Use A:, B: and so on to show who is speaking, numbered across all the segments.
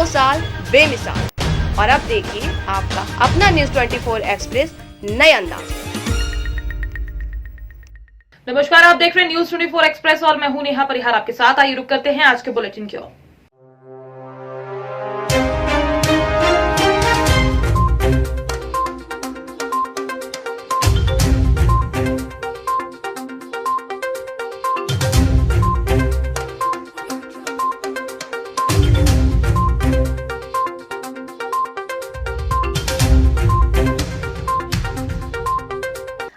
A: साल बेमिसाल। और अब देखिए आपका अपना न्यूज़ 24 एक्सप्रेस नए अंदाज।
B: नमस्कार, आप देख रहे हैं न्यूज़ 24 एक्सप्रेस और मैं हूं नेहा परिहार आपके साथ। आइए रुक करते हैं आज के बुलेटिन की ओर।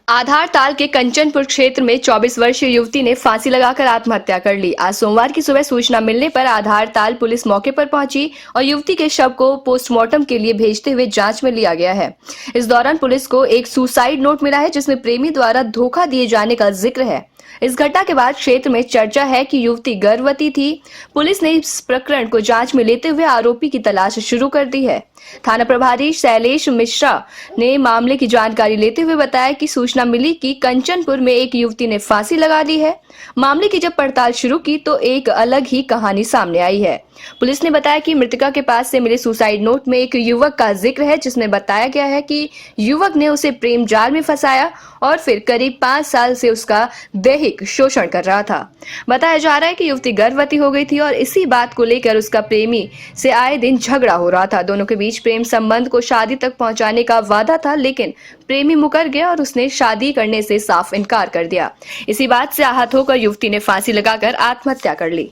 C: आधारताल के कंचनपुर क्षेत्र में 24 वर्षीय युवती ने फांसी लगाकर आत्महत्या कर ली। आज सोमवार की सुबह सूचना मिलने पर आधारताल पुलिस मौके पर पहुंची और युवती के शव को पोस्टमार्टम के लिए भेजते हुए जांच में लिया गया है। इस दौरान पुलिस को एक सुसाइड नोट मिला है जिसमें प्रेमी द्वारा धोखा दिए जाने का जिक्र है। इस घटना के बाद क्षेत्र में चर्चा है कि युवती गर्भवती थी। पुलिस ने इस प्रकरण को जांच में लेते हुए आरोपी की तलाश शुरू कर दी है। थाना प्रभारी शैलेश मिश्रा ने मामले की जानकारी लेते हुए बताया कि सूचना मिली कि कंचनपुर में एक युवती ने फांसी लगा ली है। मामले की जब पड़ताल शुरू की तो एक अलग ही कहानी सामने आई है। पुलिस ने बताया कि मृतका के पास से मिले सुसाइड नोट में एक युवक का जिक्र है जिसमें बताया गया है कि युवक ने उसे प्रेम जाल में फंसाया और फिर करीब 5 साल से उसका दैहिक शोषण कर रहा था। बताया जा रहा है कि युवती गर्भवती हो गई थी और इसी बात को लेकर उसका प्रेमी से आए दिन झगड़ा हो रहा था। दोनों के बीच प्रेम संबंध को शादी तक पहुंचाने का वादा था, लेकिन प्रेमी मुकर गया और उसने शादी करने से साफ इनकार कर दिया। इसी बात से आहत होकर युवती ने फांसी लगाकर आत्महत्या कर ली।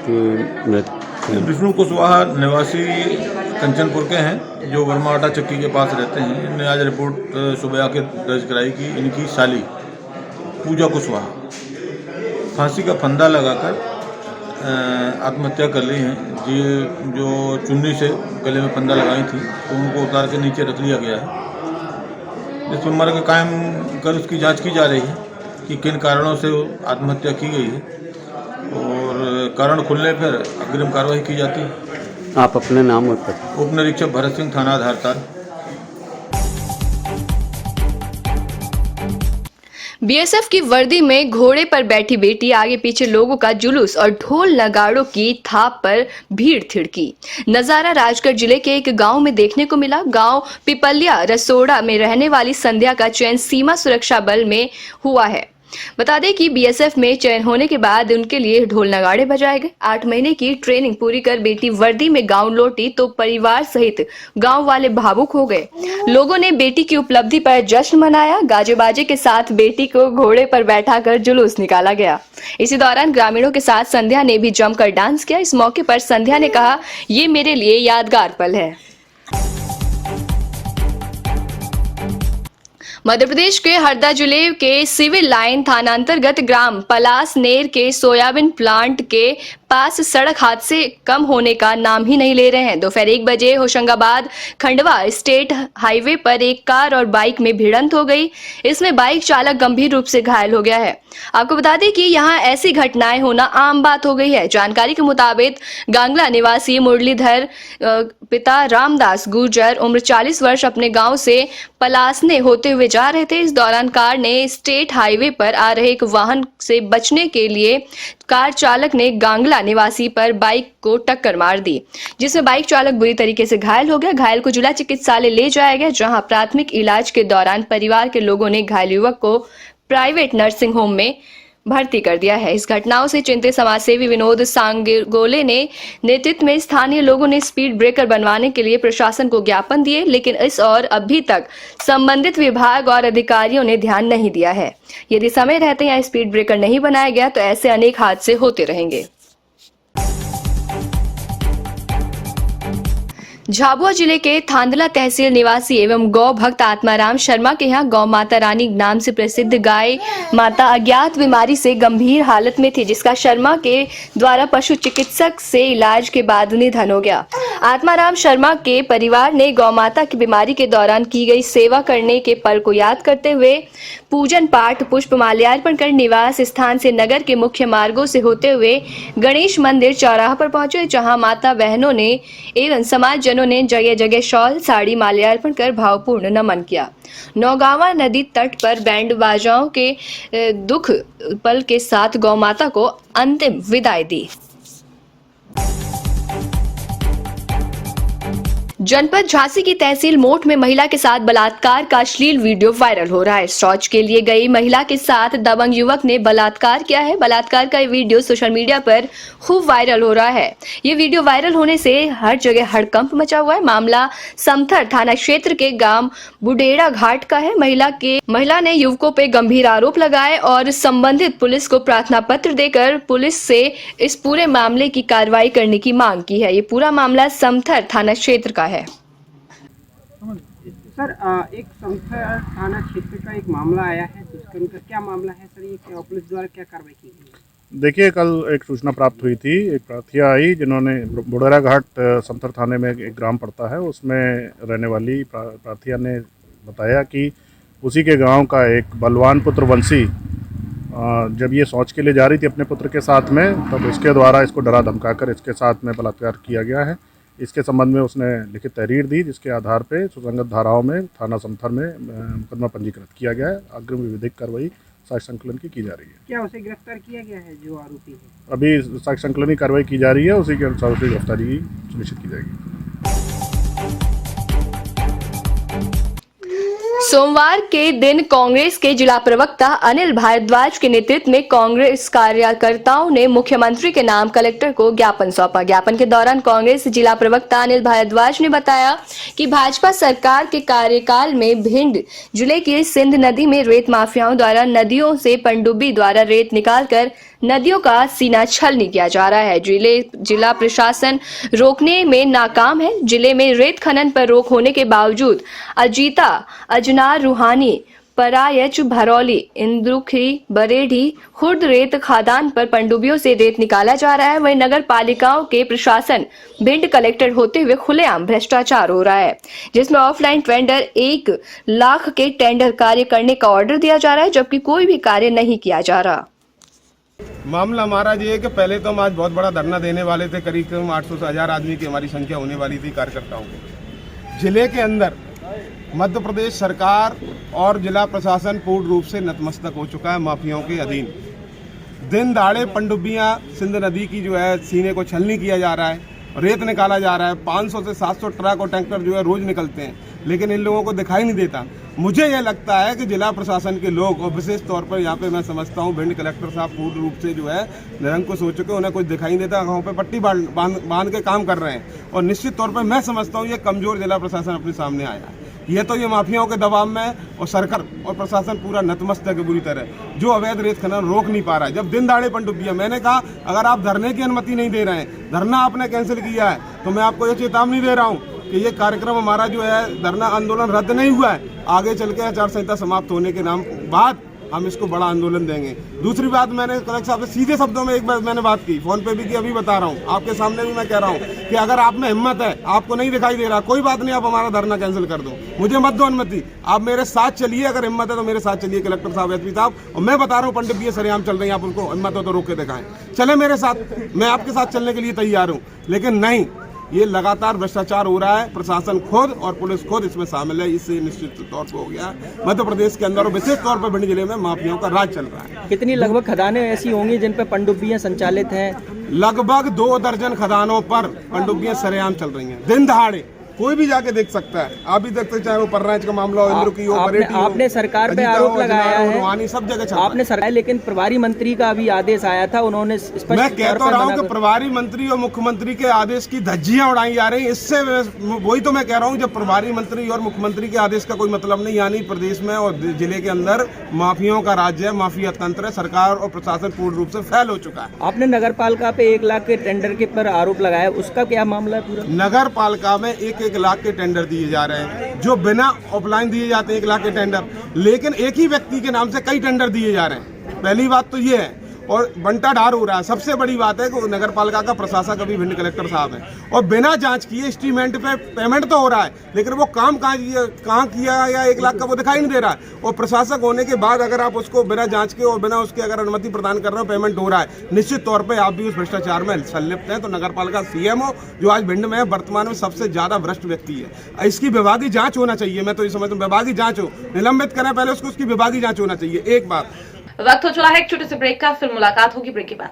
D: विष्णु कुशवाहा निवासी कंचनपुर के हैं जो वर्मा आटा चक्की के पास रहते हैं। इन्होंने आज रिपोर्ट सुबह आके दर्ज कराई कि इनकी साली पूजा कुशवाहा फांसी का फंदा लगाकर आत्महत्या कर ली है। ये जो चुन्नी से गले में फंदा लगाई थी तो उनको उतार के नीचे रख लिया गया है। जिस पर मर्ग कायम कर उसकी जांच की जा रही है कि किन कारणों से आत्महत्या की गई है और कारण खुलने पर अग्रिम कार्रवाई की जाती है।
E: आप अपने नाम और पता।
D: उप निरीक्षक भरत सिंह, थाना आधारताल।
C: बीएसएफ की वर्दी में घोड़े पर बैठी बेटी, आगे पीछे लोगों का जुलूस और ढोल नगाड़ों की थाप पर भीड़ थिड़की। नजारा राजगढ़ जिले के एक गांव में देखने को मिला। गांव पिपलिया रसोड़ा में रहने वाली संध्या का चयन सीमा सुरक्षा बल में हुआ है। बता दें कि बीएसएफ में चयन होने के बाद उनके लिए ढोल नगाड़े बजाए गए। 8 महीने की ट्रेनिंग पूरी कर बेटी वर्दी में गांव लौटी तो परिवार सहित गांव वाले भावुक हो गए। लोगों ने बेटी की उपलब्धि पर जश्न मनाया। गाजे बाजे के साथ बेटी को घोड़े पर बैठाकर जुलूस निकाला गया। इसी दौरान ग्रामीणों के साथ संध्या ने भी जमकर डांस किया। इस मौके पर संध्या ने कहा, ये मेरे लिए यादगार पल है। मध्य प्रदेश के हरदा जिले के सिविल लाइन थाना अंतर्गत ग्राम पलासनेर के सोयाबीन प्लांट के पास सड़क हादसे कम होने का नाम ही नहीं ले रहे हैं। दोपहर 1 बजे होशंगाबाद खंडवा स्टेट हाईवे पर एक कार और बाइक में भिड़ंत हो गई। इसमें बाइक चालक गंभीर रूप से घायल हो गया है। आपको बता दें कि यहां ऐसी घटनाएं होना आम बात हो गई है। जानकारी के मुताबिक गांगला निवासी मुरलीधर पिता रामदास गुर्जर उम्र 40 वर्ष अपने गांव से पलासने होते हुए जा रहे थे। इस दौरान कार ने स्टेट हाईवे पर आ रहे एक वाहन से बचने के लिए कार चालक ने गांगला निवासी पर बाइक को टक्कर मार दी, जिसमें बाइक चालक बुरी तरीके से घायल हो गया। घायल को जिला चिकित्सालय ले जाया गया, जहां प्राथमिक इलाज के दौरान परिवार के लोगों ने घायल युवक को प्राइवेट नर्सिंग होम में भर्ती कर दिया है। इस घटनाओं से चिंतित समाजसेवी विनोद सांगोले ने नेतृत्व में स्थानीय लोगों ने स्पीड ब्रेकर बनवाने के लिए प्रशासन को ज्ञापन दिए, लेकिन इस और अभी तक संबंधित विभाग और अधिकारियों ने ध्यान नहीं दिया है। यदि समय रहते यहाँ स्पीड ब्रेकर नहीं बनाया गया तो ऐसे अनेक हादसे होते रहेंगे। झाबुआ जिले के थांदला तहसील निवासी एवं गौ भक्त आत्माराम शर्मा के यहाँ गौ माता रानी नाम से प्रसिद्ध गाय माता अज्ञात बीमारी से गंभीर हालत में थी, जिसका शर्मा के द्वारा पशु चिकित्सक से इलाज के बाद निधन हो गया। आत्माराम शर्मा के परिवार ने गौ माता की बीमारी के दौरान की गई सेवा करने के पल को याद करते हुए पूजन पाठ पुष्प माल्यार्पण कर निवास स्थान से नगर के मुख्य मार्गों से होते हुए गणेश मंदिर चौराहा पर पहुंचे, जहां माता बहनों ने एवं समाज जनों ने जगह जगह शॉल साड़ी माल्यार्पण कर भावपूर्ण नमन किया। नौगावा नदी तट पर बैंड बाजाओं के दुख पल के साथ गौ माता को अंतिम विदाई दी। जनपद झांसी की तहसील मोठ में महिला के साथ बलात्कार का अश्लील वीडियो वायरल हो रहा है। शौच के लिए गई महिला के साथ दबंग युवक ने बलात्कार किया है। बलात्कार का ये वीडियो सोशल मीडिया पर खूब वायरल हो रहा है। ये वीडियो वायरल होने से हर जगह हड़कंप मचा हुआ है। मामला समथर थाना क्षेत्र के गांव बुडेड़ा घाट का है। महिला ने युवकों पर गंभीर आरोप लगाए और संबंधित पुलिस को प्रार्थना पत्र देकर पुलिस से इस पूरे मामले की कार्रवाई करने की मांग की है। ये पूरा मामला समथर थाना क्षेत्र का है।
E: सर, एक समथर थाना क्षेत्र का एक मामला आया है दुष्कर्म का। क्या मामला है सर? ये पुलिस द्वारा क्या कार्रवाई की गई?
F: देखिए, कल एक सूचना प्राप्त हुई थी। एक प्रार्थिया आई जिन्होंने बुडेरा घाट समथर थाने में एक ग्राम पड़ता है, उसमें रहने वाली प्रार्थिया ने बताया कि उसी के गांव का एक बलवान पुत्र वंशी जब ये शौच के लिए जा रही थी अपने पुत्र के साथ में, तब इसके द्वारा इसको डरा धमकाकर इसके साथ में बलात्कार किया गया है। इसके संबंध में उसने लिखित तहरीर दी, जिसके आधार पर सुसंगत धाराओं में थाना समथर में मुकदमा पंजीकृत किया गया है। अग्रिम विधिक कार्रवाई साक्ष्य संकलन की जा रही है।
E: क्या उसे गिरफ्तार किया गया है जो आरोपी है?
F: अभी साक्ष्य संकलन की कार्रवाई की जा रही है, उसी के अनुसार उसकी गिरफ्तारी सुनिश्चित की जाएगी।
C: सोमवार के दिन कांग्रेस के जिला प्रवक्ता अनिल भारद्वाज के नेतृत्व में कांग्रेस कार्यकर्ताओं ने मुख्यमंत्री के नाम कलेक्टर को ज्ञापन सौंपा। ज्ञापन के दौरान कांग्रेस जिला प्रवक्ता अनिल भारद्वाज ने बताया कि भाजपा सरकार के कार्यकाल में भिंड जिले की सिंध नदी में रेत माफियाओं द्वारा नदियों से पनडुब्बी द्वारा रेत निकालकर नदियों का सीना छलनी किया जा रहा है। जिला प्रशासन रोकने में नाकाम है। जिले में रेत खनन पर रोक होने के बावजूद अजीता, अजनार, रूहानी, परायच, भरौली, इंद्रुखी, बरेढ़ी, खुर्द रेत खादान पर पनडुब्बियों से रेत निकाला जा रहा है। वहीं नगर पालिकाओं के प्रशासन भिंड कलेक्टर होते हुए खुलेआम भ्रष्टाचार हो रहा है, जिसमें ऑफलाइन टेंडर 1 लाख के टेंडर कार्य करने का ऑर्डर दिया जा रहा है, जबकि कोई भी कार्य नहीं किया जा रहा।
G: मामला हमारा ये है कि पहले तो हम आज बहुत बड़ा धरना देने वाले थे। करीब 800 से 1000 आदमी की हमारी संख्या होने वाली थी कार्यकर्ताओं की। जिले के अंदर मध्य प्रदेश सरकार और जिला प्रशासन पूर्ण रूप से नतमस्तक हो चुका है माफियाओं के अधीन। दिन दहाड़े पनडुब्बियां सिंध नदी की जो है सीने को छलनी किया जा रहा है, रेत निकाला जा रहा है। 500 से 700 ट्रक और टैंकर जो है रोज निकलते हैं, लेकिन इन लोगों को दिखाई नहीं देता। मुझे यह लगता है कि जिला प्रशासन के लोग, और विशेष तौर पर यहाँ पे मैं समझता हूँ भिंड कलेक्टर साहब पूर्ण रूप से जो है निरंकुश हो चुके, उन्हें कुछ दिखाई नहीं देता, आंखों पे पट्टी बांध के काम कर रहे हैं। और निश्चित तौर पर मैं समझता हूँ ये कमजोर जिला प्रशासन अपने सामने आया है। ये तो ये माफियाओं के दबाव में और सरकार और प्रशासन पूरा नतमस्तक है बुरी तरह, जो अवैध रेत खनन रोक नहीं पा रहा है। जब दिन दाड़े पनडुब्बियां, मैंने कहा अगर आप धरने की अनुमति नहीं दे रहे हैं, धरना आपने कैंसिल किया है, तो मैं आपको ये चेतावनी दे रहा हूँ कि ये कार्यक्रम हमारा जो है धरना आंदोलन रद्द नहीं हुआ है। आगे चल के आचार संहिता समाप्त होने के नाम बाद हम इसको बड़ा आंदोलन देंगे। दूसरी बात, मैंने कलेक्टर साहब से सीधे शब्दों में एक बार मैंने बात की, फोन पे भी की, अभी बता रहा हूँ आपके सामने भी मैं कह रहा हूँ कि अगर आप में हिम्मत है, आपको नहीं दिखाई दे रहा, कोई बात नहीं, आप हमारा धरना कैंसिल कर दो, मुझे मत दो अनुमति, आप मेरे साथ चलिए। अगर हिम्मत है तो मेरे साथ चलिए कलेक्टर साहब, एसपी साहब, और मैं बता रहा हूँ पनडुब्बियां सरेआम चल रही हैं, आप उनको हिम्मत हो तो रोक के दिखाएं, चले मेरे साथ, मैं आपके साथ चलने के लिए तैयार हूँ। लेकिन नहीं, ये लगातार भ्रष्टाचार हो रहा है, प्रशासन खुद और पुलिस खुद इसमें शामिल है। इससे निश्चित तौर पर हो गया मध्य प्रदेश के अंदर और विशेष तौर पर भिंड जिले में माफियाओं का राज चल रहा है।
H: कितनी लगभग खदानें ऐसी होंगी जिन पर पनडुब्बियां संचालित हैं?
G: लगभग 2 दर्जन खदानों पर पनडुब्बियां सरेआम चल रही हैं, दिन दहाड़े, कोई भी जाके देख सकता है। आप भी देखते, चाहे वो पररांच का मामला हो, इंद्र की हो,
H: आपने सरकार पे आरोप लगाया है,
G: सब जगह
H: आपने सरकार, लेकिन प्रभारी मंत्री का भी आदेश आया था, उन्होंने स्पष्ट,
G: मैं कहता रहा हूँ कि प्रभारी मंत्री और मुख्यमंत्री के आदेश की धज्जियां उड़ाई जा रही हैं। इससे वही तो मैं कह रहा हूँ, जब प्रभारी मंत्री और मुख्यमंत्री के आदेश का कोई मतलब नहीं, यानी प्रदेश में और जिले के अंदर माफियाओं का राज्य है, माफिया तंत्र है, सरकार और प्रशासन पूर्ण रूप से फैल हो चुका है।
H: आपने नगर पालिका पे 1 लाख के टेंडर के पर आरोप लगाया, उसका क्या मामला है पूरा?
G: नगर पालिका में 1 लाख के टेंडर दिए जा रहे हैं, जो बिना ऑफलाइन दिए जाते हैं 1 लाख के टेंडर, लेकिन एक ही व्यक्ति के नाम से कई टेंडर दिए जा रहे हैं। पहली बात तो ये है, और बंटा ढार हो रहा है। सबसे बड़ी बात है कि नगर पालिका का प्रशासक अभी भिंड कलेक्टर साहब है, और बिना जांच किए एस्टीमेट पे पेमेंट तो हो रहा है, लेकिन वो काम कहाँ किया या 1 लाख का वो दिखाई नहीं दे रहा है। और प्रशासक होने के बाद अगर आप उसको बिना जांच के और बिना उसके अगर अनुमति प्रदान कर रहे हो, पेमेंट हो रहा है, निश्चित तौर पर आप भी उस भ्रष्टाचार में संलिप्त हैं। तो नगर पालिका सीएमओ जो आज भिंड में है, वर्तमान में सबसे ज्यादा भ्रष्ट व्यक्ति है, इसकी विभागीय जाँच होना चाहिए। मैं तो ये समझता हूँ विभागीय जाँच हो, निलंबित करें पहले उसको, उसकी विभागीय जाँच होना चाहिए। एक बात।
B: वक्त हो चला है एक छोटे से ब्रेक का, फिर मुलाकात होगी ब्रेक के बाद।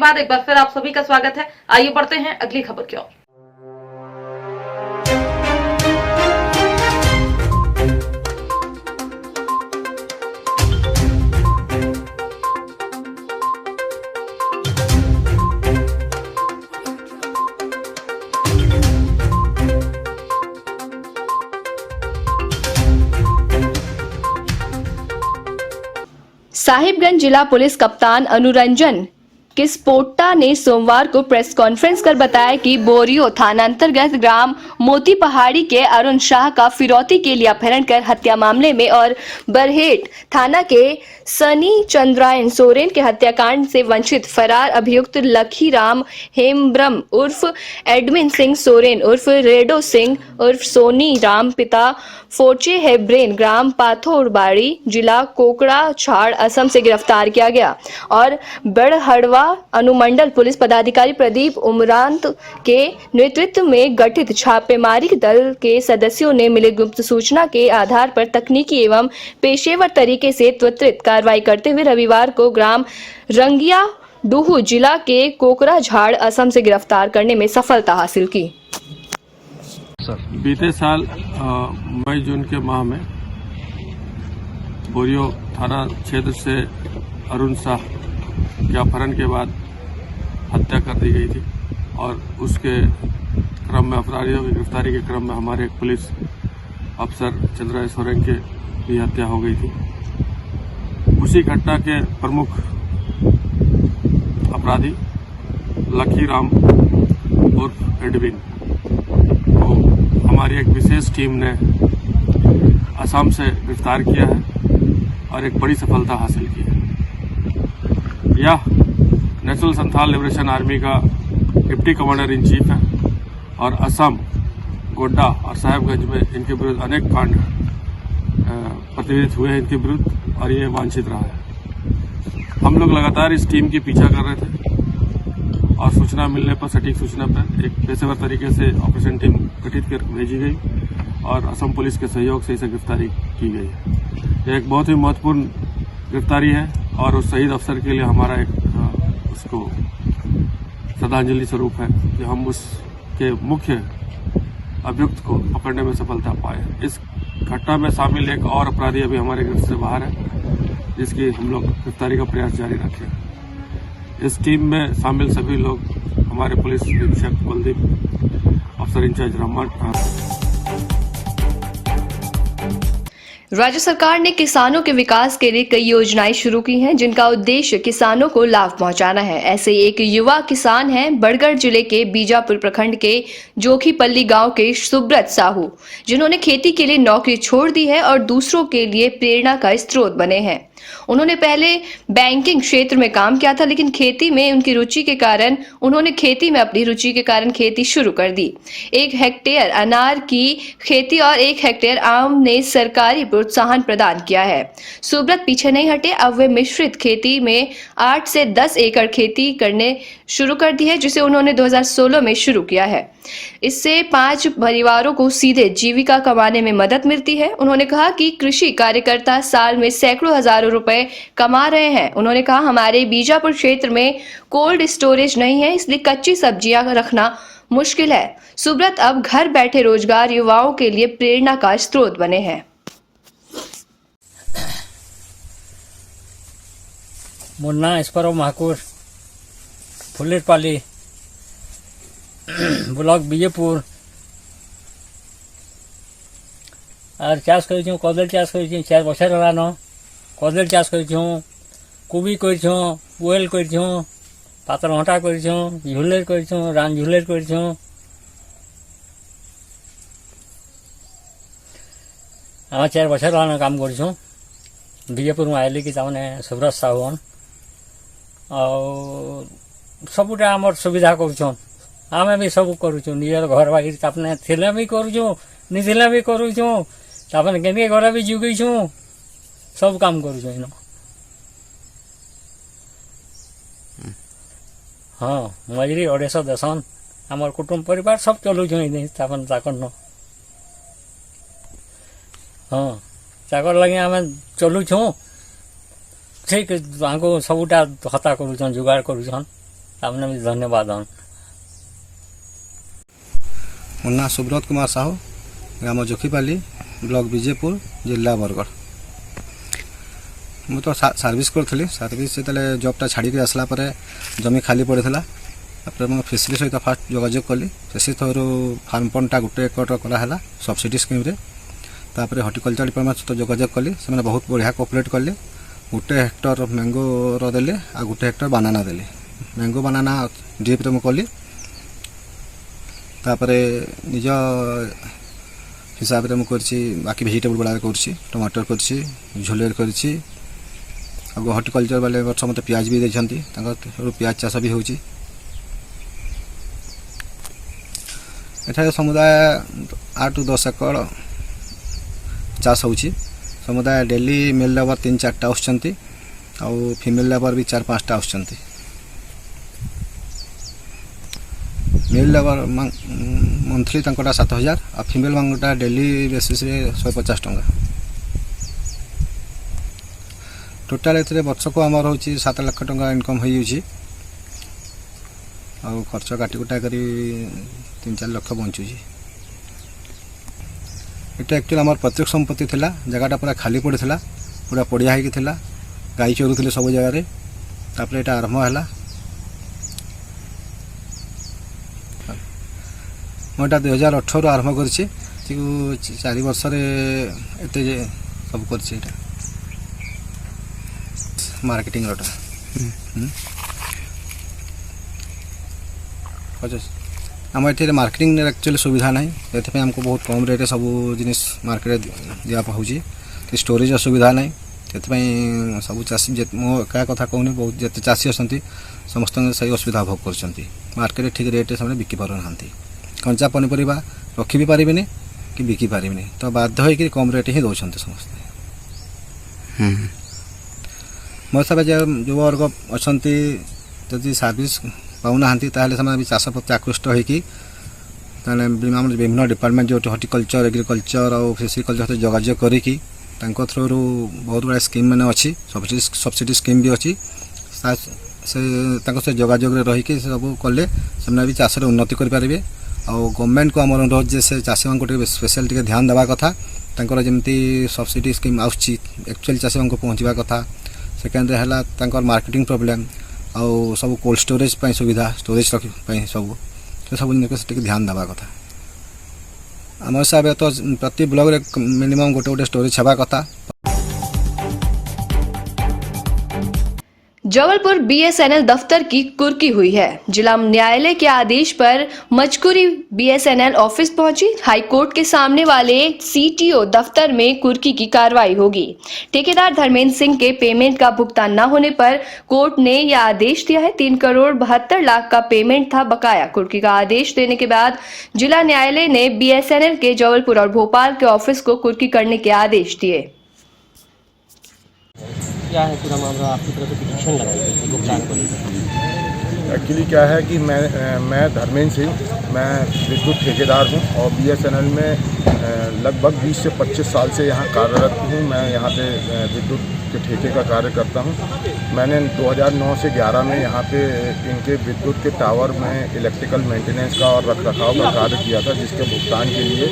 B: बाद एक बार फिर आप सभी का स्वागत है। आइए बढ़ते हैं अगली खबर की ओर।
C: साहिबगंज जिला पुलिस कप्तान अनुरंजन किस्पोट्टा ने सोमवार को प्रेस कॉन्फ्रेंस कर बताया कि बोरियो थाना अंतर्गत ग्राम मोती पहाड़ी के अरुण शाह का फिरौती के लिए अपहरण कर हत्या मामले में और बरहेट थाना के सनी चंद्रायन सोरेन के हत्याकांड से वंचित फरार अभियुक्त लखीराम हेम्ब्रम उर्फ एडमिन सिंह सोरेन उर्फ रेडो सिंह उर्फ सोनी राम पिता फोचे हेब्रेन ग्राम पाथोरबाड़ी जिला कोकड़ा छाड़ असम से गिरफ्तार किया गया और बड़हड़वा अनुमंडल पुलिस पदाधिकारी प्रदीप उमरांत के नेतृत्व में गठित छापेमारी दल के सदस्यों ने मिली गुप्त सूचना के आधार पर तकनीकी एवं पेशेवर तरीके से त्वरित कार्रवाई करते हुए रविवार को ग्राम रंगिया डूहू जिला के कोकरा झाड़ असम से गिरफ्तार करने में सफलता हासिल की।
I: बीते साल मई जून के माह में बोरियो थाना क्षेत्र से अरुण शाह के अपहरण के बाद हत्या कर दी गई थी और उसके क्रम में अपराधियों की गिरफ्तारी के क्रम में हमारे एक पुलिस अफसर चंद्राय सोरेन की भी हत्या हो गई थी। उसी घटना के प्रमुख अपराधी लखीराम उर्फ एडविन को हमारी एक विशेष टीम ने असम से गिरफ्तार किया है और एक बड़ी सफलता हासिल की है। यह नेशनल संथाल लिबरेशन आर्मी का डिप्टी कमांडर इन चीफ है और असम गोड्डा और साहिबगंज में इनके विरुद्ध अनेक कांड प्रतिबंधित हुए हैं इनके विरुद्ध और ये वांछित रहा है। हम लोग लगातार इस टीम की पीछा कर रहे थे और सूचना मिलने पर सटीक सूचना पर एक पेशेवर तरीके से ऑपरेशन टीम गठित कर भेजी गई और असम पुलिस के सहयोग से इसे गिरफ्तारी की गई है। यह एक बहुत ही महत्वपूर्ण गिरफ्तारी है और उस शहीद अफसर के लिए हमारा एक उसको श्रद्धांजलि स्वरूप है कि हम उसके मुख्य अभियुक्त को पकड़ने में सफलता पाए। इस घटना में शामिल एक और अपराधी अभी हमारे गिरफ्त से बाहर है जिसकी हम लोग गिरफ्तारी का प्रयास जारी रखें। इस टीम में शामिल सभी लोग हमारे पुलिस निरीक्षक कुलदीप, अफसर इंचार्ज रहमान।
C: राज्य सरकार ने किसानों के विकास के लिए कई योजनाएं शुरू की हैं जिनका उद्देश्य किसानों को लाभ पहुंचाना है। ऐसे एक युवा किसान हैं बड़गढ़ जिले के बीजापुर प्रखंड के जोखीपल्ली गांव के सुब्रत साहू, जिन्होंने खेती के लिए नौकरी छोड़ दी है और दूसरों के लिए प्रेरणा का स्रोत बने हैं। उन्होंने पहले बैंकिंग क्षेत्र में काम किया था, लेकिन खेती में अपनी रुचि के कारण खेती शुरू कर दी। 1 हेक्टेयर अनार की खेती और 1 हेक्टेयर आम ने सरकारी प्रोत्साहन प्रदान किया है। सुब्रत पीछे नहीं हटे, अब वे मिश्रित खेती में 8 से 10 एकड़ खेती करने शुरू कर दी है, जिसे उन्होंने 2016 में शुरू किया है। इससे 5 परिवारों को सीधे जीविका कमाने में मदद मिलती है। उन्होंने कहा कि कृषि कार्यकर्ता साल में सैकड़ों हजारों रुपए कमा रहे हैं। उन्होंने कहा, हमारे बीजापुर क्षेत्र में कोल्ड स्टोरेज नहीं है, इसलिए कच्ची सब्जियां रखना मुश्किल है। सुब्रत अब घर बैठे रोजगार युवाओं के लिए प्रेरणा का स्रोत बने हैं।
J: मुन्ना इस्परो महाकुर फुलेरपाली ब्लॉक बीजेपुर और चाष कर कदल चाष कर 4 बछर हलानो कदल चाष कर कोबी कर बोएल कर पातर हटा कर झुलेर कर रान झुलेर कर आम 4 बछर हलानो काम कर बीजेपुर में आइली कि ताने सुब्रत साहू और सबुटा आमर सुविधा कर आमे भी सब करूँ निजर घर बाकी तापने थिले भी करूँ निथिले भी करूँ तापने केनके घर भी जुगई सब काम करूँ इन। हाँ मजरी 250 देसन आमर कुटुंब परिवार सब चलुँ तापन चाकर न। हाँ चाकर लगे आम चलुँ ठीक सबुटा हता करूँ जुगाड़ करूँ आपने भी धन्यवाद हूँ।
K: ମୋ ନାଁ ସୁବ୍ରତ କୁମାର ସାହୁ, ଗ୍ରାମ ଜୋଖିପାଲି, ବ୍ଲକ ବିଜେପୁର, ଜିଲ୍ଲା ବରଗଡ଼। ମୁଁ ତ ସର୍ଭିସ୍ କରୁଥିଲି। ସର୍ଭିସ୍ ଯେତେବେଳେ ଜବ୍ଟା ଛାଡ଼ିକି ଆସିଲା ପରେ ଜମି ଖାଲି ପଡ଼ିଥିଲା। ତାପରେ ମୁଁ ଫିସରୀ ସହିତ ଫାଷ୍ଟ ଯୋଗାଯୋଗ କଲି। ଫିସରୀ ଥରୁ ଫାର୍ମ ପଣ୍ଡଟା 1 ଏକର କରାହେଲା ସବସିଡ଼ି ସ୍କିମ୍ରେ। ତାପରେ ହର୍ଟିକଲଚର ଡିପାର୍ଟମେଣ୍ଟ ସହିତ ଯୋଗାଯୋଗ କଲି। ସେମାନେ ବହୁତ ବଢ଼ିଆ କୋଅପରେଟ୍ କଲେ। 1 ହେକ୍ଟର ମ୍ୟାଙ୍ଗୋର ଦେଲେ ଆଉ 1 ହେକ୍ଟର ବାନାନା ଦେଲେ। ମ୍ୟାଙ୍ଗୋ ବାନାନା ଡ୍ରିପ୍ରେ ମୁଁ କଲି। ତାପରେ ନିଜ ହିସାବରେ ମୁଁ କରିଛି। ବାକି ଭେଜିଟେବୁଲ୍ ଗୁଡ଼ାକ କରିଛି, ଟମାଟର କରିଛି, ଝୋଲେର କରିଛି। ଆଉ ହର୍ଟିକଲଚର ବାଲେ ବର୍ଷ ମୋତେ ପିଆଜ ବି ଦେଇଛନ୍ତି, ତାଙ୍କର ପିଆଜ ଚାଷ ବି ହେଉଛି। ଏଠାରେ ସମୁଦାୟ 8 ରୁ 10 ଏକର ଚାଷ ହେଉଛି। ସମୁଦାୟ ଡେଲି ମେଲ୍ ଲେବର 3-4ଟା ଆସୁଛନ୍ତି ଆଉ ଫିମେଲ୍ ଲେବର ବି 4-5ଟା ଆସୁଛନ୍ତି। मेल लेबर मंथली तंकटा 7000 और फीमेल मांगटा डेली बेसिस रे 150 टंका। टोटाल एथरे वर्ष को आमर होची 7 लाख टंका इनकम होई होची और खर्च काटी कुटा करी 3-4 लाख बंचुची। एटा एक्चुअली आमर प्रत्येक संपत्ति थिला। जगहटा पूरा खाली पड़िथिला, पूरा पड़िया हेकी थिला। गाई चरुथिले सब जगह रे। तापर एटा आरंभ हला। मोटा 2018 आरंभ करछि। 4 वर्ष रे एते सब करछि। एटा मार्केटिंग रोटा आम ये मार्केटिंग एक्चुअली सुविधा ना। ये हमको बहुत कम रेट सब जिनिस मार्केट दिया पाऊँगी। स्टोरेज सुविधा ना। से सब चाषी मो क्या कथा कहूनी बहुत जिते चाषी अच्छा समस्त सही असुविधा भोग कर मार्केट ठीक रेट से बिकी पार ना। कंचा पनीपरिया रखी भी पारे कि बिकी पारे तो बाध्य हो कम रेट ही दौरान समस्ते। मो हिसाब से जो वर्ग अच्छा जदि सर्विस पाऊना भी चाष प्रति आकृष्ट होगी विभिन्न डिपार्टमेंट जो हर्टिकलचर एग्रीकलचर और फिशरीकलचर सहित जोगाजोग करी थ्रू बहुत गुड़ा स्कीम मैंने अच्छी सब्सिडी स्कीम भी अच्छी से जोगाजोग रही सब कले से भी चाष उन्नति करें। और गवर्नमेंट को आम अनुरोध जे से चाषी मान स्पेशल टे ध्यान देवा कथा जमी सब्सिडी स्कीम आउची एक्चुअल चाषी मान पहुँचवा कथा। सेकेंड है मार्केटिंग प्रोब्लेम आउ सब कोल्ड स्टोरेज सुविधा स्टोरेज रखी सब जिन ध्यान देवा कथा। आम हिसाब तो प्रति ब्लॉक रे मिनिमम गोटे स्टोरेज हवा कथा।
C: जबलपुर बीएसएनएल दफ्तर की कुर्की हुई है। जिला न्यायालय के आदेश पर मजकूरी बीएसएनएल ऑफिस पहुंची। हाईकोर्ट के सामने वाले सीटीओ दफ्तर में कुर्की की कार्रवाई होगी। ठेकेदार धर्मेंद्र सिंह के पेमेंट का भुगतान न होने पर कोर्ट ने यह आदेश दिया है। 3,72,00,000 का पेमेंट था बकाया। कुर्की का आदेश देने के बाद जिला न्यायालय ने बीएसएनएल के जबलपुर और भोपाल के ऑफिस को कुर्की करने के आदेश दिए।
H: क्या है पूरा मामला? आपकी तरफ से पिटीशन लगाई गई भुगतान को लेकर।
G: एक्चुअली क्या है कि मैं धर्मेंद्र सिंह, मैं विद्युत ठेकेदार हूं और बीएसएनएल में लगभग 20 से 25 साल से यहाँ कार्यरत हूं। मैं यहाँ पे विद्युत के ठेके का कार्य करता हूं। मैंने 2009 से 11 में यहाँ पे इनके विद्युत के टावर में इलेक्ट्रिकल मेंटेनेंस का और रखरखाव का कार्य किया था, जिसके भुगतान के लिए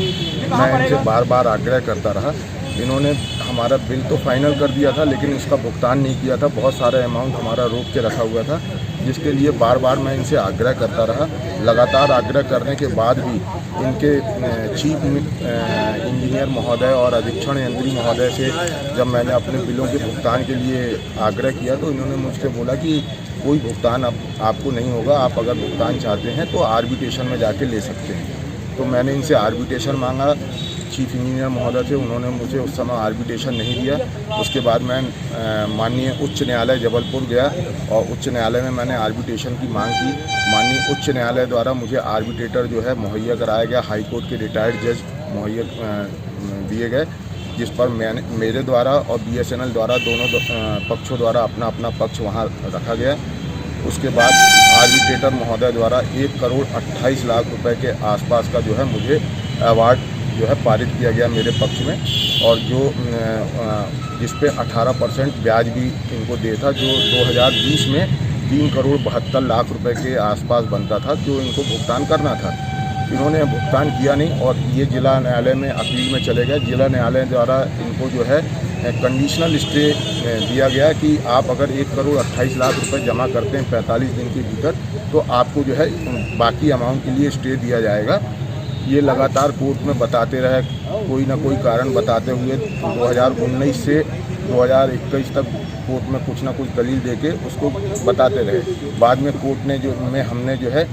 G: मैं इनसे बार बार आग्रह करता रहा। इन्होंने हमारा बिल तो फाइनल कर दिया था लेकिन इसका भुगतान नहीं किया था। बहुत सारा अमाउंट हमारा रोक के रखा हुआ था, जिसके लिए बार बार मैं इनसे आग्रह करता रहा। लगातार आग्रह करने के बाद भी इनके चीफ इंजीनियर महोदय और अधीक्षण यंत्री महोदय से जब मैंने अपने बिलों के भुगतान के लिए आग्रह किया तो इन्होंने मुझसे बोला कि कोई भुगतान अब आपको नहीं होगा, आप अगर भुगतान चाहते हैं तो आर्बिट्रेशन में जाके ले सकते हैं। तो मैंने इनसे आर्बिट्रेशन मांगा चीफ इंजीनियर महोदय से, उन्होंने मुझे उस समय आर्बिट्रेशन नहीं दिया। उसके बाद मैं माननीय उच्च न्यायालय जबलपुर गया और उच्च न्यायालय में मैंने आर्बिट्रेशन की मांग की। माननीय उच्च न्यायालय द्वारा मुझे आर्बिट्रेटर जो है मुहैया कराया गया। हाई कोर्ट के रिटायर्ड जज मुहैया दिए गए, जिस पर मेरे द्वारा और बीएसएनएल द्वारा दोनों पक्षों द्वारा अपना अपना पक्ष वहाँ रखा गया। उसके बाद आर्बिट्रेटर महोदय द्वारा 1,28,00,000 रुपये के आसपास का जो है मुझे अवार्ड जो है पारित किया गया मेरे पक्ष में, और जो जिस पे 18% ब्याज भी इनको दिया था, जो 2020 में 3,72,00,000 रुपए के आसपास बनता था, जो इनको भुगतान करना था। इन्होंने भुगतान किया नहीं और ये जिला न्यायालय में अपील में चले गए। जिला न्यायालय द्वारा इनको जो है कंडीशनल स्टे दिया गया कि आप अगर 1,28,00,000 रुपए जमा करते हैं 45 दिन के भीतर, तो आपको जो है बाकी अमाउंट के लिए स्टे दिया जाएगा। ये लगातार कोर्ट में बताते रहे, कोई ना कोई कारण बताते हुए 2019 से 2021 तक कोर्ट में कुछ ना कुछ दलील देके उसको बताते रहे। बाद में कोर्ट ने हमने जो है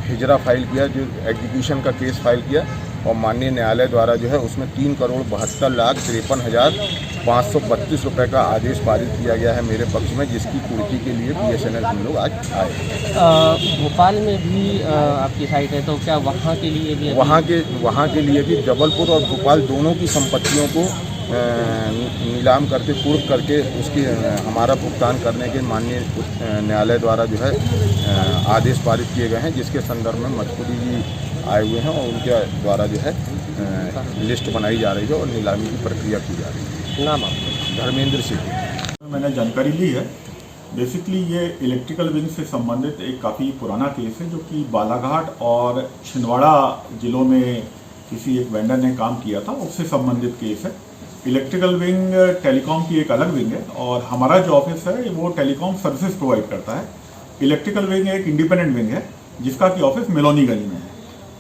G: हिजरा फाइल किया, जो एग्जीक्यूशन का केस फाइल किया और माननीय न्यायालय द्वारा जो है उसमें 3,72,53,532 रुपए का आदेश पारित किया गया है मेरे पक्ष में, जिसकी पूर्ति के लिए BSNL हम लोग आज आए।
H: भोपाल में भी आपकी साइट है, तो क्या वहाँ के लिए भी
G: वहाँ के लिए भी जबलपुर और भोपाल दोनों की संपत्तियों को नीलाम करके कुर्क करके उसकी हमारा भुगतान करने के माननीय न्यायालय द्वारा जो है आदेश पारित किए गए हैं, जिसके संदर्भ में मजकूरी जी आए हुए हैं और उनके द्वारा जो है लिस्ट बनाई जा रही है और नीलामी की प्रक्रिया की जा रही है।
H: नाम आपका?
G: धर्मेंद्र सिंह।
L: मैंने जानकारी ली है। बेसिकली ये इलेक्ट्रिकल विंग से संबंधित एक काफ़ी पुराना केस है, जो कि बालाघाट और छिंदवाड़ा जिलों में किसी एक वेंडर ने काम किया था, उससे संबंधित केस है। इलेक्ट्रिकल विंग टेलीकॉम की एक अलग विंग है और हमारा जो ऑफिस है वो टेलीकॉम सर्विसेज प्रोवाइड करता है। इलेक्ट्रिकल विंग एक इंडिपेंडेंट विंग है जिसका कि ऑफिस मेलोनीगंज में है।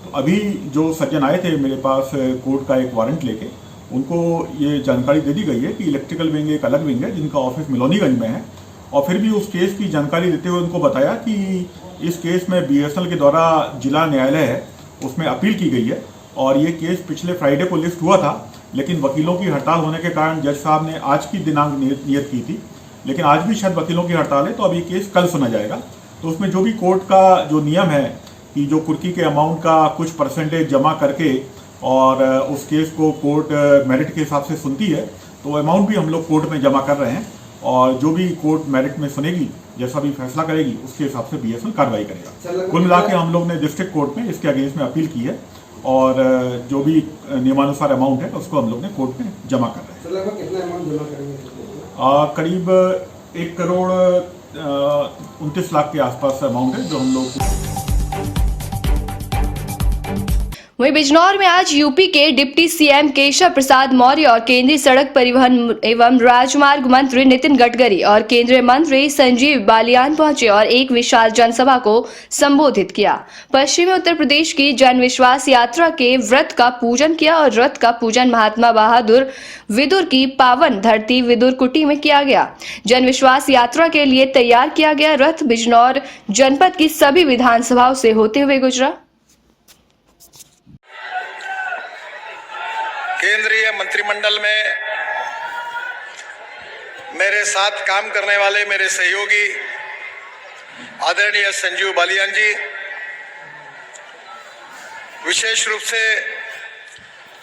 L: तो अभी जो सज्जन आए थे मेरे पास कोर्ट का एक वारंट लेके, उनको ये जानकारी दे दी गई है कि इलेक्ट्रिकल विंग एक अलग विंग है जिनका ऑफिस मेलोनीगंज में है। और फिर भी उस केस की जानकारी देते हुए उनको बताया कि इस केस में BSNL के द्वारा जिला न्यायालय है उसमें अपील की गई है और ये केस पिछले फ्राइडे को लिस्ट हुआ था, लेकिन वकीलों की हड़ताल होने के कारण जज साहब ने आज की दिनांक नियत की थी, लेकिन आज भी शायद वकीलों की हड़ताल है, तो अब ये केस कल सुना जाएगा। तो उसमें जो भी कोर्ट का जो नियम है कि जो कुर्की के अमाउंट का कुछ परसेंटेज जमा करके और उस केस को कोर्ट मेरिट के हिसाब से सुनती है, तो अमाउंट भी हम लोग कोर्ट में जमा कर रहे हैं और जो भी कोर्ट मेरिट में सुनेगी, जैसा भी फैसला करेगी, उसके हिसाब से BSNL कार्रवाई करेगा। कुल मिला के हम लोग ने डिस्ट्रिक्ट कोर्ट में इसके अगेंस्ट में अपील की है और जो भी नियमानुसार अमाउंट है उसको हम लोग ने कोर्ट में जमा कर रहे हैं।
E: सर लगभग कितना अमाउंट जमा करेंगे?
L: करीब 1,29,00,000 के आसपास अमाउंट है जो हम लोग।
C: वहीं बिजनौर में आज यूपी के डिप्टी CM केशव प्रसाद मौर्य और केंद्रीय सड़क परिवहन एवं राजमार्ग मंत्री नितिन गडकरी और केंद्रीय मंत्री संजीव बालियान पहुंचे और एक विशाल जनसभा को संबोधित किया। पश्चिमी उत्तर प्रदेश की जन विश्वास यात्रा के व्रत का पूजन किया और रथ का पूजन महात्मा बहादुर विदुर की पावन धरती विदुर कुटी में किया गया। जन विश्वास यात्रा के लिए तैयार किया गया रथ बिजनौर जनपद की सभी विधानसभाओं से होते हुए गुजरा।
M: केंद्रीय मंत्रिमंडल में मेरे साथ काम करने वाले मेरे सहयोगी आदरणीय संजीव बालियान जी, विशेष रूप से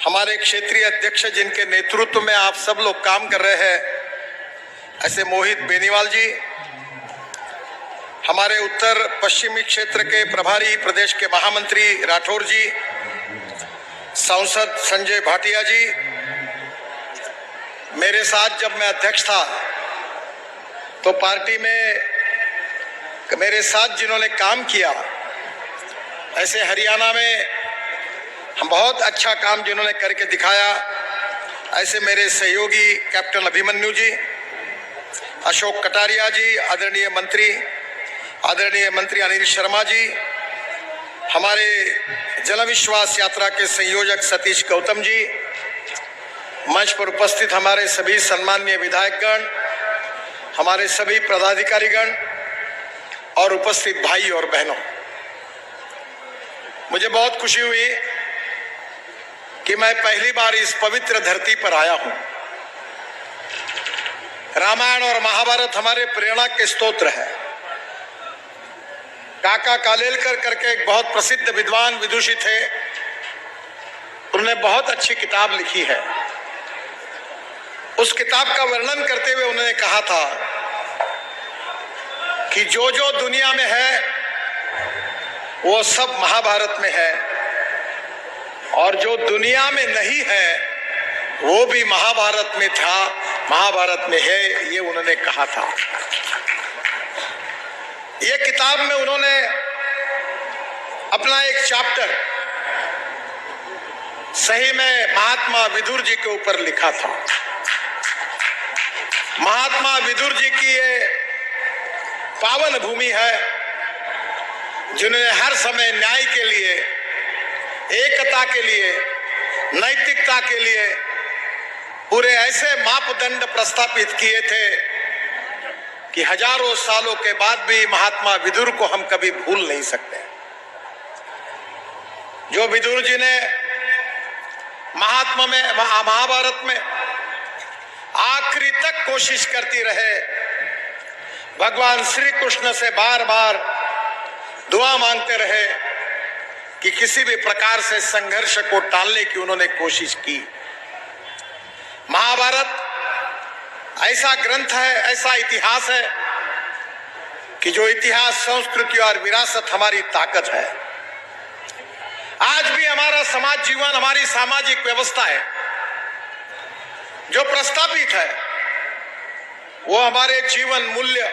M: हमारे क्षेत्रीय अध्यक्ष जिनके नेतृत्व में आप सब लोग काम कर रहे हैं, ऐसे मोहित बेनीवाल जी, हमारे उत्तर पश्चिमी क्षेत्र के प्रभारी प्रदेश के महामंत्री राठौर जी, सांसद संजय भाटिया जी, मेरे साथ जब मैं अध्यक्ष था तो पार्टी में मेरे साथ जिन्होंने काम किया, ऐसे हरियाणा में हम बहुत अच्छा काम जिन्होंने करके दिखाया, ऐसे मेरे सहयोगी कैप्टन अभिमन्यु जी, अशोक कटारिया जी, आदरणीय मंत्री अनिल शर्मा जी, हमारे जनविश्वास यात्रा के संयोजक सतीश गौतम जी, मंच पर उपस्थित हमारे सभी सम्माननीय विधायकगण, हमारे सभी पदाधिकारीगण और उपस्थित भाई और बहनों, मुझे बहुत खुशी हुई कि मैं पहली बार इस पवित्र धरती पर आया हूं। रामायण और महाभारत हमारे प्रेरणा के स्तोत्र है। काका कालेलकर करके एक बहुत प्रसिद्ध विद्वान विदुषी थे, उन्होंने बहुत अच्छी किताब लिखी है। उस किताब का वर्णन करते हुए उन्होंने कहा था कि जो जो दुनिया में है वो सब महाभारत में है और जो दुनिया में नहीं है वो भी महाभारत में था, महाभारत में है, ये उन्होंने कहा था। ये किताब में उन्होंने अपना एक चैप्टर सही में महात्मा विदुर जी के ऊपर लिखा था। महात्मा विदुर जी की ये पावन भूमि है, जिन्होंने हर समय न्याय के लिए, एकता के लिए, नैतिकता के लिए पूरे ऐसे मापदंड प्रस्तापित किए थे कि हजारों सालों के बाद भी महात्मा विदुर को हम कभी भूल नहीं सकते। जो विदुर जी ने महाभारत में आखिरी तक कोशिश करती रहे, भगवान श्री कृष्ण से बार बार दुआ मांगते रहे कि किसी भी प्रकार से संघर्ष को टालने की उन्होंने कोशिश की। महाभारत ऐसा ग्रंथ है, ऐसा इतिहास है कि जो इतिहास, संस्कृति और विरासत हमारी ताकत है। आज भी हमारा समाज जीवन, हमारी सामाजिक व्यवस्था है जो प्रस्तापित है, वो हमारे जीवन मूल्य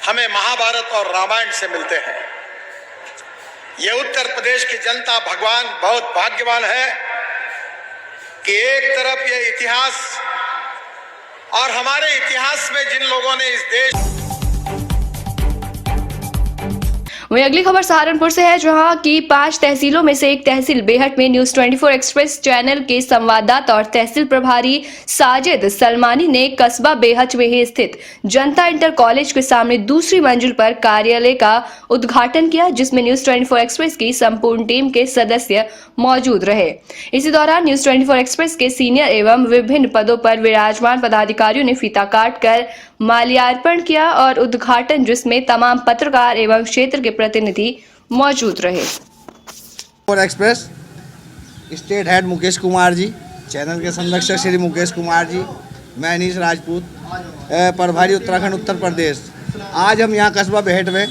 M: हमें महाभारत और रामायण से मिलते हैं। ये उत्तर प्रदेश की जनता, भगवान बहुत भाग्यवान है कि एक तरफ ये इतिहास और हमारे इतिहास में जिन लोगों ने इस देश।
C: वहीं अगली खबर सहारनपुर से है, जहां की 5 तहसीलों में से एक तहसील बेहट में न्यूज 24 एक्सप्रेस चैनल के संवाददाता और तहसील प्रभारी साजिद सलमानी ने कस्बा बेहट में ही स्थित जनता इंटर कॉलेज के सामने दूसरी मंजिल पर कार्यालय का उद्घाटन किया, जिसमें न्यूज 24 एक्सप्रेस की संपूर्ण टीम के सदस्य मौजूद रहे। इसी दौरान न्यूज 24 एक्सप्रेस के सीनियर एवं विभिन्न पदों पर विराजमान पदाधिकारियों ने फीता काटकर माल्यार्पण किया और उद्घाटन, जिसमें तमाम पत्रकार एवं क्षेत्र के प्रतिनिधि मौजूद रहे।
K: Express state head Mukesh Kumar ji, channel के संरक्षक श्री मुकेश कुमार जी, मैं अनीश राजपूत, प्रभारी उत्तराखंड उत्तर प्रदेश। आज हम यहाँ कस्बा बेहट में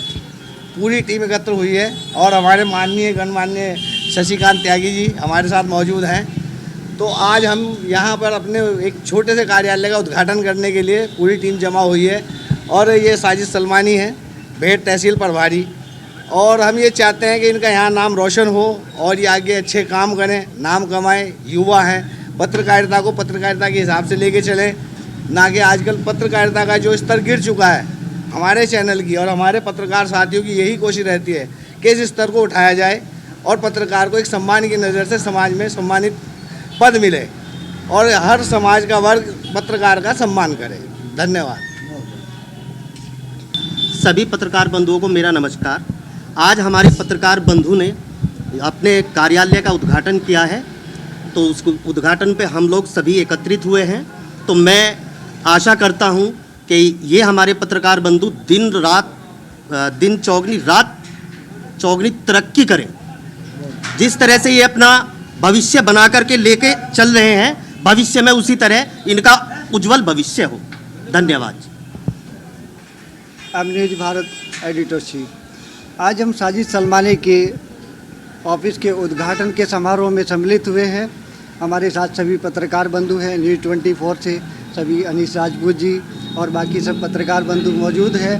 K: पूरी टीम एकत्र हुई है और हमारे माननीय गणमान्य शशिकांत त्यागी जी हमारे साथ मौजूद हैं। तो आज हम यहाँ पर अपने एक छोटे से कार्यालय का उद्घाटन करने के लिए पूरी टीम जमा हुई है और ये साजिद सलमानी है, बेहट तहसील प्रभारी, और हम ये चाहते हैं कि इनका यहाँ नाम रोशन हो और ये आगे अच्छे काम करें, नाम कमाएं। युवा हैं, पत्रकारिता को पत्रकारिता के हिसाब से लेके चलें, ना कि आजकल पत्रकारिता का जो स्तर गिर चुका है हमारे चैनल की और हमारे पत्रकार साथियों की यही कोशिश रहती है कि इस स्तर को उठाया जाए और पत्रकार को एक सम्मान की नज़र से समाज में सम्मानित पद मिले और हर समाज का वर्ग पत्रकार का सम्मान करे। धन्यवाद।
N: सभी पत्रकार बंधुओं को मेरा नमस्कार। आज हमारे पत्रकार बंधु ने अपने कार्यालय का उद्घाटन किया है, तो उस उद्घाटन पे हम लोग सभी एकत्रित हुए हैं। तो मैं आशा करता हूं कि ये हमारे पत्रकार बंधु दिन चौगनी रात चौगनी तरक्की करें। जिस तरह से ये अपना भविष्य बना करके लेके चल रहे हैं, भविष्य में उसी तरह इनका उज्जवल भविष्य हो। धन्यवाद।
O: अब न्यूज भारत एडिटर चीफ। आज हम साजिद सलमानी के ऑफिस के उद्घाटन के समारोह में सम्मिलित हुए हैं। हमारे साथ सभी पत्रकार बंधु हैं, न्यूज 24 से सभी अनीश राजपूत जी और बाकी सब पत्रकार बंधु मौजूद हैं।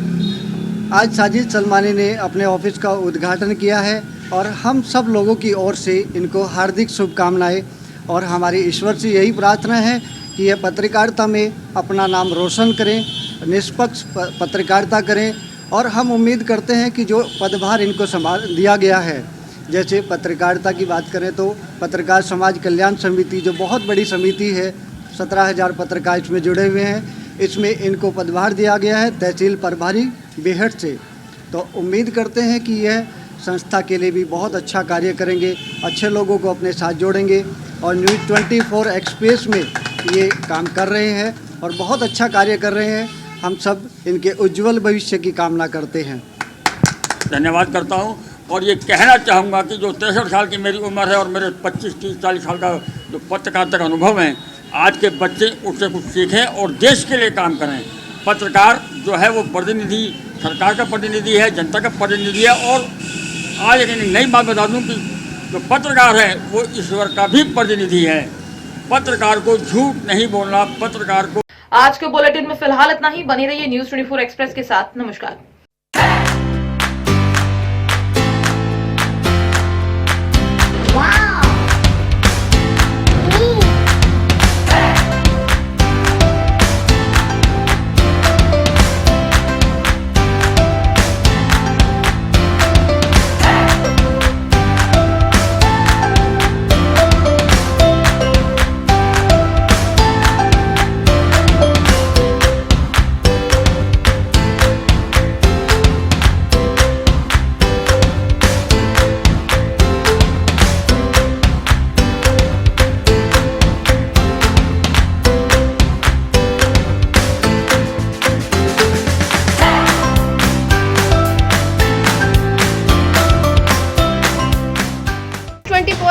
O: आज साजिद सलमानी ने अपने ऑफिस का उद्घाटन किया है और हम सब लोगों की ओर से इनको हार्दिक शुभकामनाएं और हमारी ईश्वर से यही प्रार्थना है कि यह पत्रकारिता में अपना नाम रोशन करें, निष्पक्ष पत्रकारिता करें। और हम उम्मीद करते हैं कि जो पदभार इनको संभाल दिया गया है, जैसे पत्रकारिता की बात करें तो पत्रकार समाज कल्याण समिति जो बहुत बड़ी समिति है, 17,000 पत्रकार इसमें जुड़े हुए हैं, इसमें इनको पदभार दिया गया है तहसील प्रभारी बेहट से। तो उम्मीद करते हैं कि यह संस्था के लिए भी बहुत अच्छा कार्य करेंगे, अच्छे लोगों को अपने साथ जोड़ेंगे और न्यूज 24 एक्सप्रेस में ये काम कर रहे हैं और बहुत अच्छा कार्य कर रहे हैं। हम सब इनके उज्जवल भविष्य की कामना करते हैं।
J: धन्यवाद करता हूँ और ये कहना चाहूँगा कि जो 63 साल की मेरी उम्र है और मेरे 25, 30, 40 साल का जो पत्रकारिता का अनुभव है, आज के बच्चे उससे कुछ सीखें और देश के लिए काम करें। पत्रकार जो है वो प्रतिनिधि, सरकार का प्रतिनिधि है, जनता का प्रतिनिधि है। और आज एक नई बात बता दूँ कि जो पत्रकार है वो ईश्वर का भी प्रतिनिधि है। पत्रकार को झूठ नहीं बोलना, पत्रकार को।
B: आज के बुलेटिन में फिलहाल इतना ही। बनी रहिए न्यूज 24 एक्सप्रेस के साथ। नमस्कार।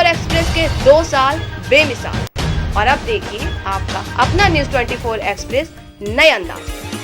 A: 24 एक्सप्रेस के 2 साल बेमिसाल। और अब देखिए आपका अपना न्यूज़ 24 एक्सप्रेस नए अंदाज में।